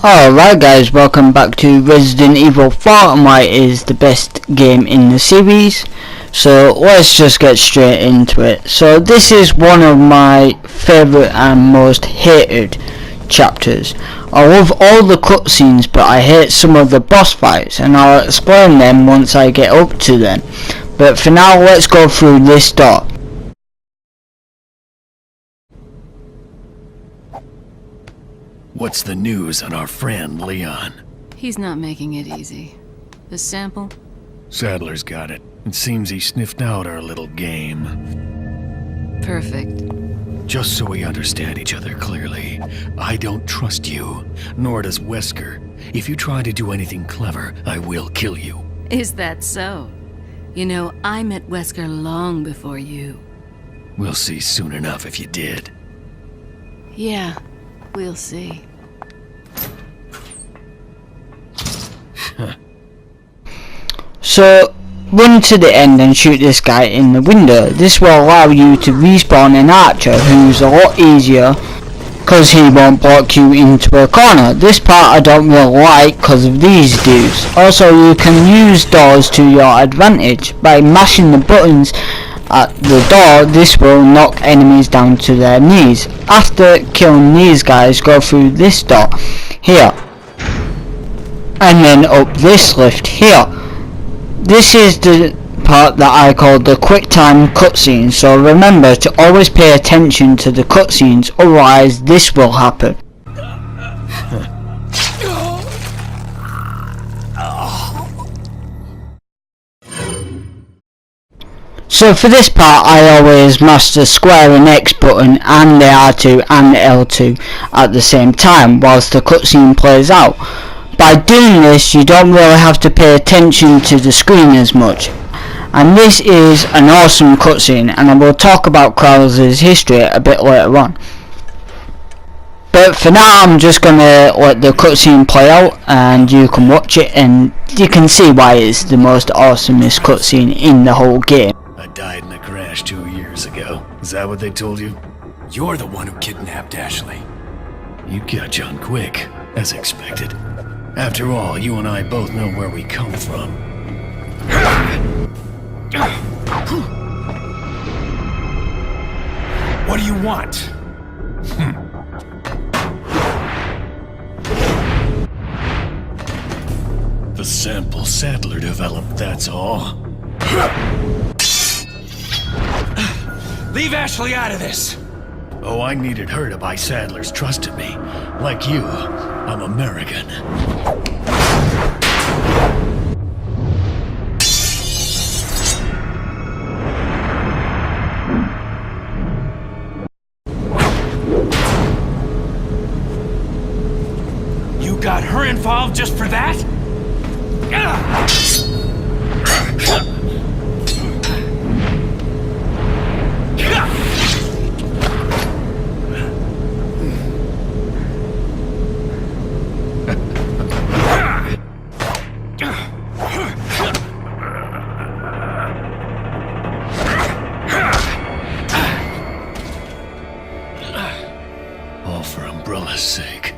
Alright guys, welcome back to Resident Evil 4 and why it is the best game in the series. So let's just get straight into it. So this is one of my favourite and most hated chapters. I love all the cutscenes, but I hate some of the boss fights, and I'll explain them once I get up to them. But for now, let's go through this door. What's the news on our friend, Leon? He's not making it easy. The sample? Sadler's got it. It seems he sniffed out our little game. Perfect. Just so we understand each other clearly, I don't trust you, nor does Wesker. If you try to do anything clever, I will kill you. Is that so? You know, I met Wesker long before you. We'll see soon enough if you did. Yeah, we'll see. So, run to the end and shoot this guy in the window. This will allow you to respawn an archer, who's a lot easier because he won't block you into a corner. This part I don't really like because of these dudes. Also, you can use doors to your advantage. By mashing the buttons at the door, this will knock enemies down to their knees. After killing these guys, go through this door here and then up this lift here. This is the part that I call the quick time cutscene, so remember to always pay attention to the cutscenes, otherwise this will happen. So for this part I always mash the square and X button and the R2 and the L2 at the same time whilst the cutscene plays out. By doing this, you don't really have to pay attention to the screen as much. And this is an awesome cutscene, and I will talk about Krauser's history a bit later on. But for now, I'm just gonna let the cutscene play out, and you can watch it, and you can see why it's the most awesomest cutscene in the whole game. I died in a crash 2 years ago. Is that what they told you? You're the one who kidnapped Ashley. You catch on quick, as expected. After all, you and I both know where we come from. What do you want? The sample Sadler developed, that's all. Leave Ashley out of this! Oh, I needed her to buy Sadler's trust in me. Like you, I'm American. You got her involved just for that? All for Umbrella's sake.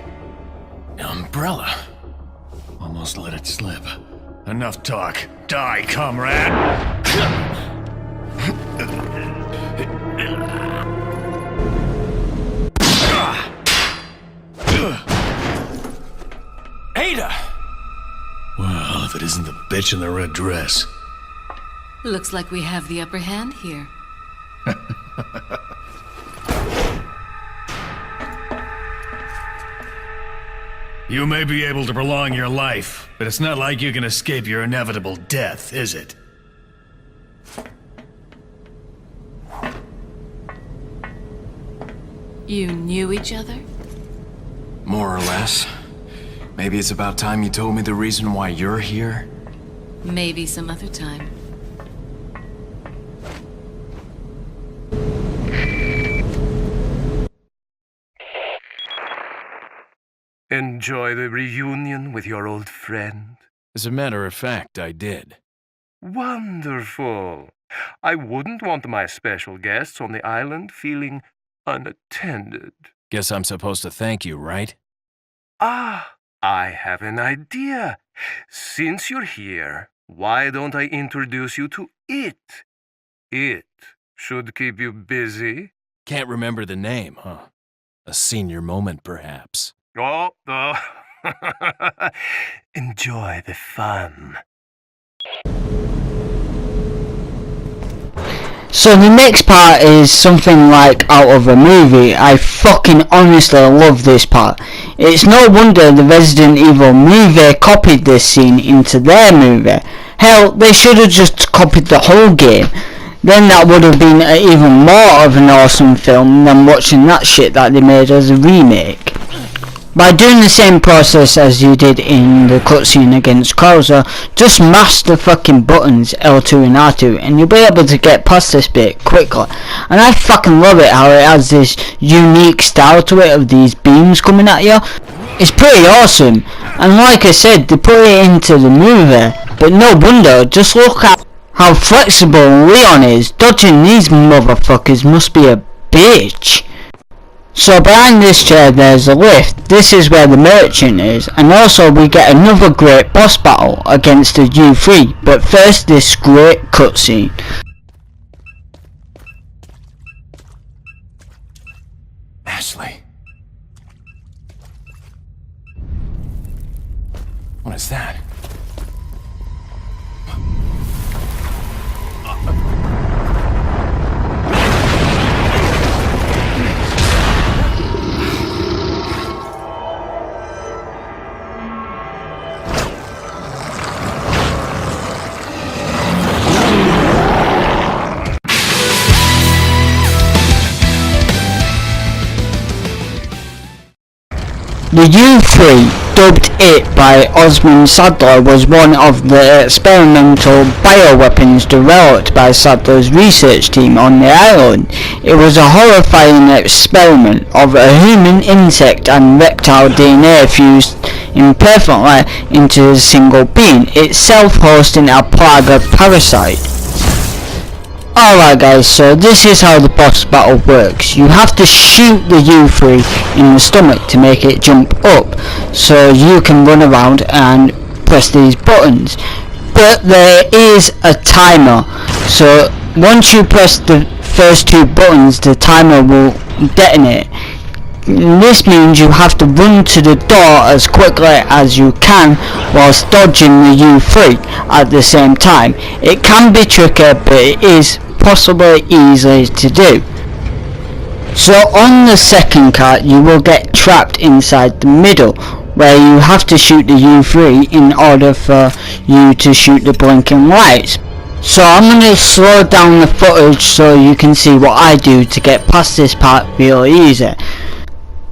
Umbrella? Almost let it slip. Enough talk. Die, comrade! Ada! Well, if it isn't the bitch in the red dress. Looks like we have the upper hand here. You may be able to prolong your life, but it's not like you can escape your inevitable death, is it? You knew each other? More or less. Maybe it's about time you told me the reason why you're here. Maybe some other time. Enjoy the reunion with your old friend? As a matter of fact, I did. Wonderful. I wouldn't want my special guests on the island feeling unattended. Guess I'm supposed to thank you, right? Ah, I have an idea. Since you're here, why don't I introduce you to it? It should keep you busy. Can't remember the name, huh? A senior moment, perhaps. Oh. Enjoy the fun. So the next part is something like out of a movie. I fucking honestly love this part. It's no wonder the Resident Evil movie copied this scene into their movie. Hell, they should have just copied the whole game. Then that would have been even more of an awesome film than watching that shit that they made as a remake. By doing the same process as you did in the cutscene against Krauser, just mash the fucking buttons L2 and R2 and you'll be able to get past this bit quickly. And I fucking love it how it has this unique style to it of these beams coming at you. It's pretty awesome, and like I said, they put it into the movie, but no wonder, just look at how flexible Leon is. Dodging these motherfuckers must be a bitch. So behind this chair there's a lift. This is where the merchant is, and also we get another great boss battle against the U3, but first this great cutscene. Ashley. What is that? The U3, dubbed It by Osmond Sadler, was one of the experimental bioweapons developed by Sadler's research team on the island. It was a horrifying experiment of a human, insect and reptile DNA fused imperfectly into a single being, itself hosting a plague of parasites. Alright guys, so this is how the boss battle works. You have to shoot the U3 in the stomach to make it jump up, so you can run around and press these buttons. But there is a timer, so once you press the first two buttons, the timer will detonate. This means you have to run to the door as quickly as you can whilst dodging the U3 at the same time. It can be tricky, but it is possibly easy to do. So on the second cart you will get trapped inside the middle, where you have to shoot the U3 in order for you to shoot the blinking lights. So I'm going to slow down the footage so you can see what I do to get past this part real easy.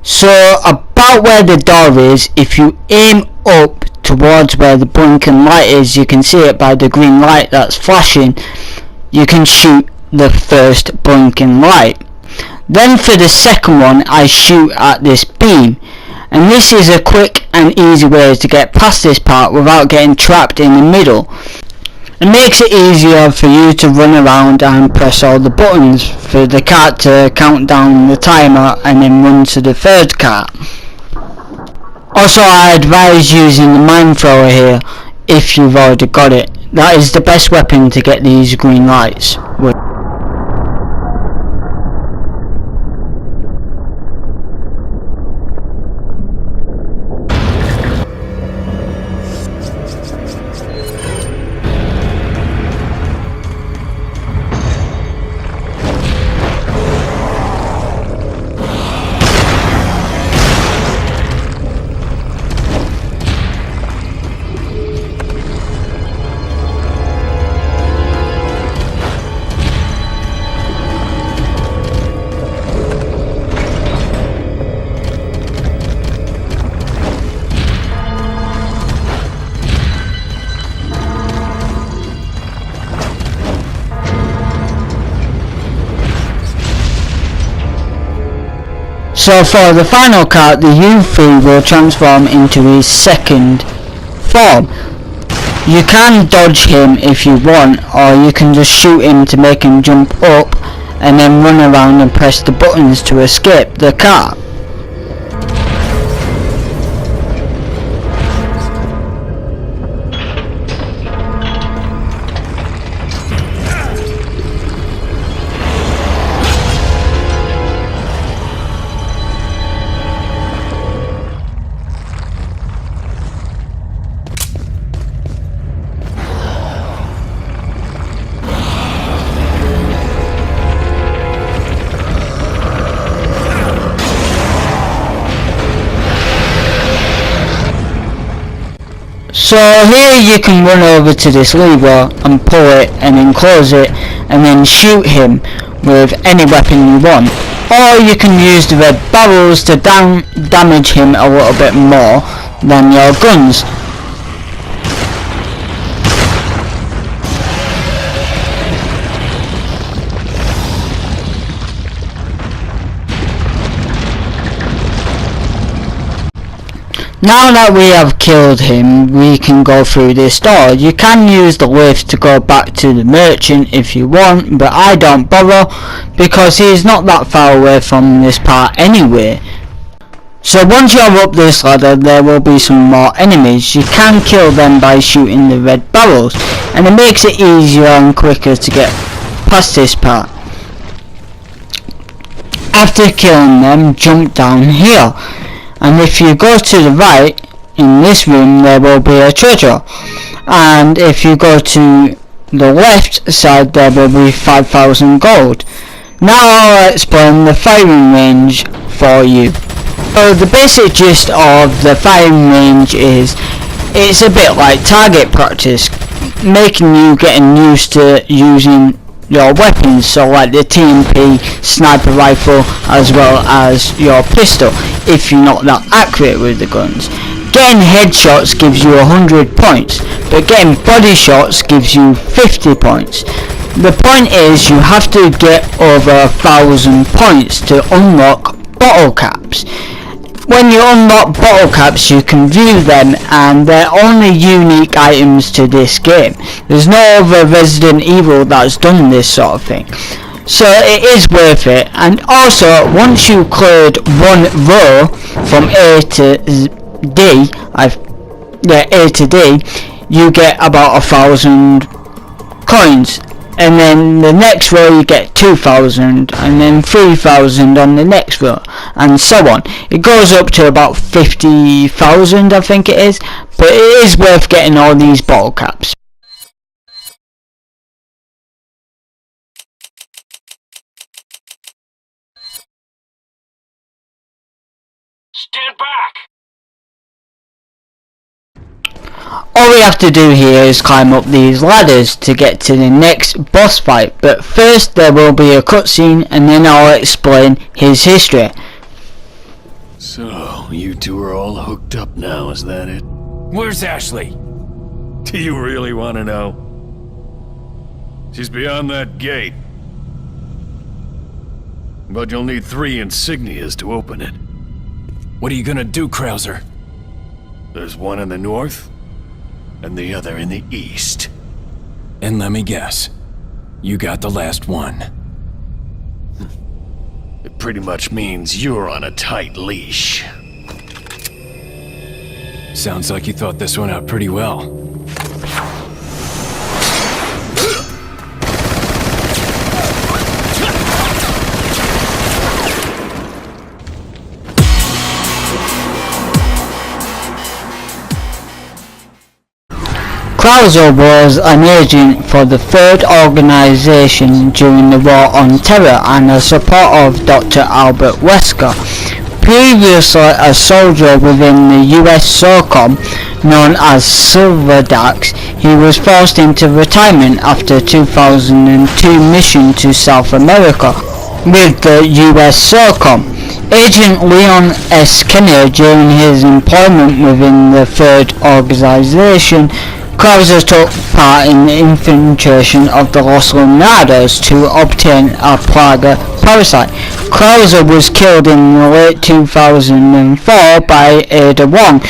So about where the door is, if you aim up towards where the blinking light is, you can see it by the green light that's flashing, you can shoot the first blinking light. Then for the second one I shoot at this beam, and this is a quick and easy way to get past this part without getting trapped in the middle. It makes it easier for you to run around and press all the buttons for the cart to count down the timer and then run to the third cart. Also I advise using the mine thrower here if you've already got it. That is the best weapon to get these green lights with. So for the final cart, the U3 will transform into his second form. You can dodge him if you want, or you can just shoot him to make him jump up and then run around and press the buttons to escape the cart. So here you can run over to this lever and pull it and then close it and then shoot him with any weapon you want. Or you can use the red barrels to damage him a little bit more than your guns. Now that we have killed him, we can go through this door. You can use the lift to go back to the merchant if you want, but I don't bother because he's not that far away from this part anyway. So once you're up this ladder, there will be some more enemies. You can kill them by shooting the red barrels, and it makes it easier and quicker to get past this part. After killing them, jump down here. And if you go to the right, in this room there will be a treasure. And if you go to the left side, there will be 5,000 gold. Now I'll explain the firing range for you. So the basic gist of the firing range is, it's a bit like target practice, making you getting used to using your weapons, so like the TMP, sniper rifle, as well as your pistol, if you're not that accurate with the guns. Getting headshots gives you 100 points, but getting body shots gives you 50 points. The point is, you have to get over 1,000 points to unlock bottle caps. When you unlock bottle caps, you can view them, and they're only unique items to this game. There's no other Resident Evil that's done this sort of thing. So it is worth it. And also, once you cleared one row from A to D, A to D, you get about 1,000 coins. And then the next row you get 2,000, and then 3,000 on the next row, and so on. It goes up to about 50,000, I think it is, but it is worth getting all these bottle caps. Stand back! All we have to do here is climb up these ladders to get to the next boss fight, but first there will be a cutscene and then I'll explain his history. So, you two are all hooked up now, is that it? Where's Ashley? Do you really want to know? She's beyond that gate. But you'll need 3 insignias to open it. What are you gonna do, Krauser? There's one in the north, and the other in the east. And let me guess, you got the last one. It pretty much means you're on a tight leash. Sounds like you thought this one out pretty well. Krauser was an agent for the Third Organization during the War on Terror and a supporter of Dr. Albert Wesker. Previously a soldier within the US SOCOM known as Silverdax, he was forced into retirement after 2002 mission to South America with the US SOCOM. Agent Leon S. Kenner, during his employment within the Third Organization, Krauser took part in the infiltration of the Los Lunados to obtain a Plaga parasite. Krauser was killed in the late 2004 by Ada Wong,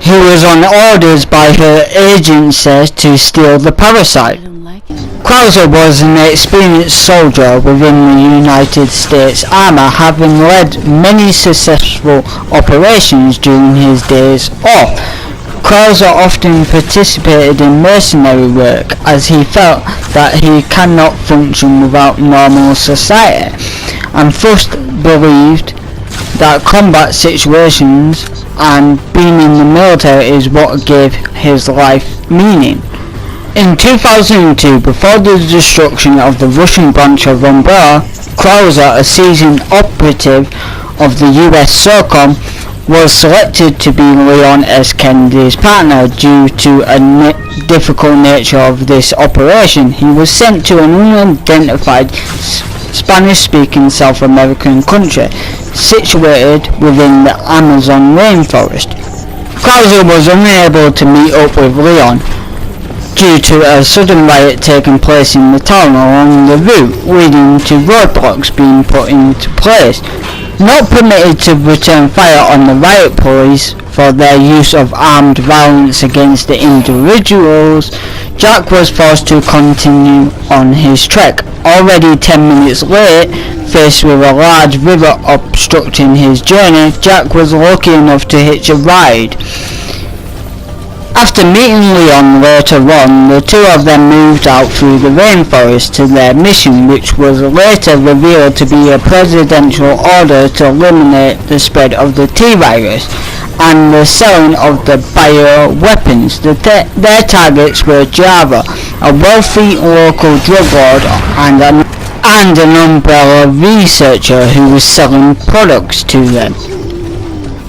who was on orders by her agency to steal the parasite. Krauser was an experienced soldier within the United States Army, having led many successful operations during his days off. Krauser often participated in mercenary work as he felt that he cannot function without normal society, and thus believed that combat situations and being in the military is what gave his life meaning. In 2002, before the destruction of the Russian branch of Umbrella, Krauser, a seasoned operative of the US SOCOM, was selected to be Leon S. Kennedy's partner due to a difficult nature of this operation. He was sent to an unidentified Spanish-speaking South American country situated within the Amazon rainforest. Krauser was unable to meet up with Leon due to a sudden riot taking place in the town along the route, leading to roadblocks being put into place. Not permitted to return fire on the riot police for their use of armed violence against the individuals, Jack was forced to continue on his trek. Already 10 minutes late, faced with a large river obstructing his journey, Jack was lucky enough to hitch a ride. After meeting Leon later on, the two of them moved out through the rainforest to their mission, which was later revealed to be a presidential order to eliminate the spread of the T-virus and the selling of the bioweapons. Their targets were Java, a wealthy local drug lord, and an umbrella researcher who was selling products to them.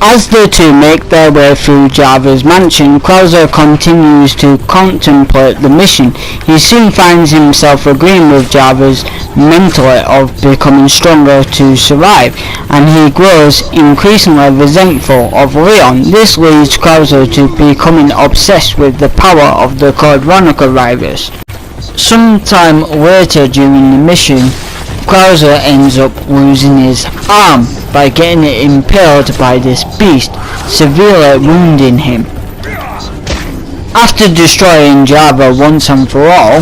As the two make their way through Java's mansion, Krauser continues to contemplate the mission. He soon finds himself agreeing with Java's mentality of becoming stronger to survive, and he grows increasingly resentful of Leon. This leads Krauser to becoming obsessed with the power of the coronavirus. Sometime later during the mission, Krauser ends up losing his arm by getting it impaled by this beast, severely wounding him. After destroying Java once and for all,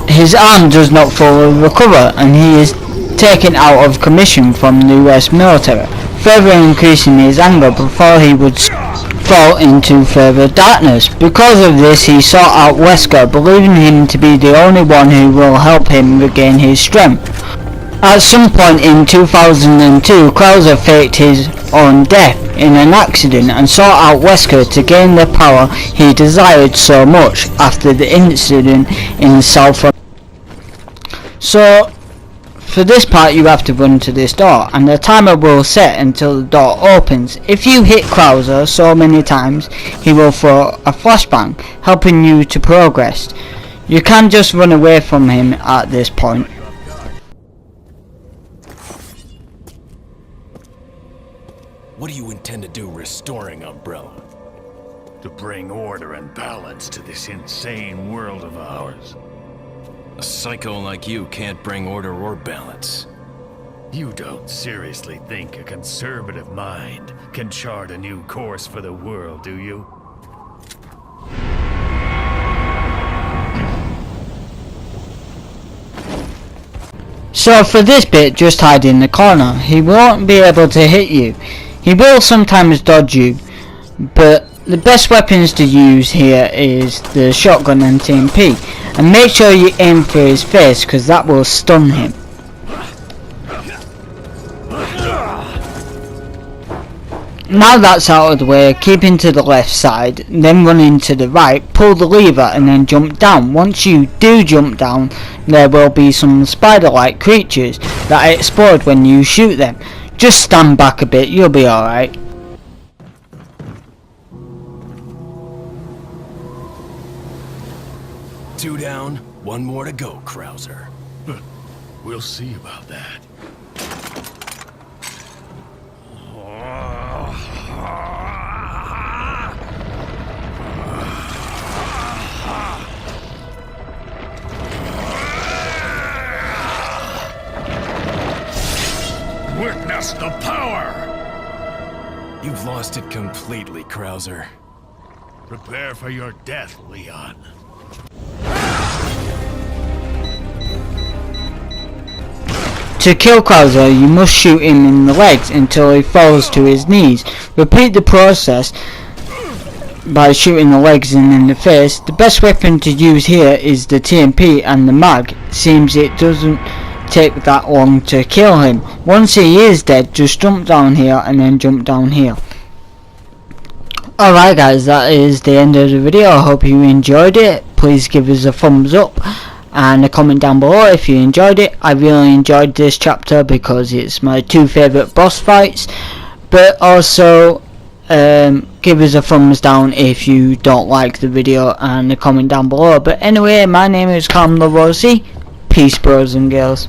his arm does not fully recover and he is taken out of commission from the US military, further increasing his anger before he would fall into further darkness. Because of this, he sought out Wesker, believing him to be the only one who will help him regain his strength. At some point in 2002, Krauser faked his own death in an accident and sought out Wesker to gain the power he desired so much after the incident in South America. So, for this part you have to run to this door, and the timer will set until the door opens. If you hit Krauser so many times, he will throw a flashbang, helping you to progress. You can just run away from him at this point. What do you intend to do restoring Umbrella? To bring order and balance to this insane world of ours. A psycho like you can't bring order or balance. You don't seriously think a conservative mind can chart a new course for the world, do you? So for this bit, just hide in the corner. He won't be able to hit you. He will sometimes dodge you, but the best weapons to use here is the shotgun and TMP, and make sure you aim for his face because that will stun him. Now that's out of the way, keep into the left side, then run into the right, pull the lever and then jump down. Once you do jump down, there will be some spider-like creatures that explode when you shoot them. Just stand back a bit, you'll be alright. Two down, one more to go, Krauser. We'll see about that. Witness the power! You've lost it completely, Krauser. Prepare for your death, Leon. To kill Krauser, you must shoot him in the legs until he falls to his knees. Repeat the process by shooting the legs and in the face. The best weapon to use here is the TMP and the mag. Seems it doesn't take that long to kill him. Once he is dead, just jump down here and then jump down here. Alright guys, that is the end of the video. I hope you enjoyed it. Please give us a thumbs up and a comment down below if you enjoyed it. I really enjoyed this chapter because it's my two favourite boss fights, but also give us a thumbs down if you don't like the video, and a comment down below. But anyway, my name is clownloveoc. Peace, bros and girls.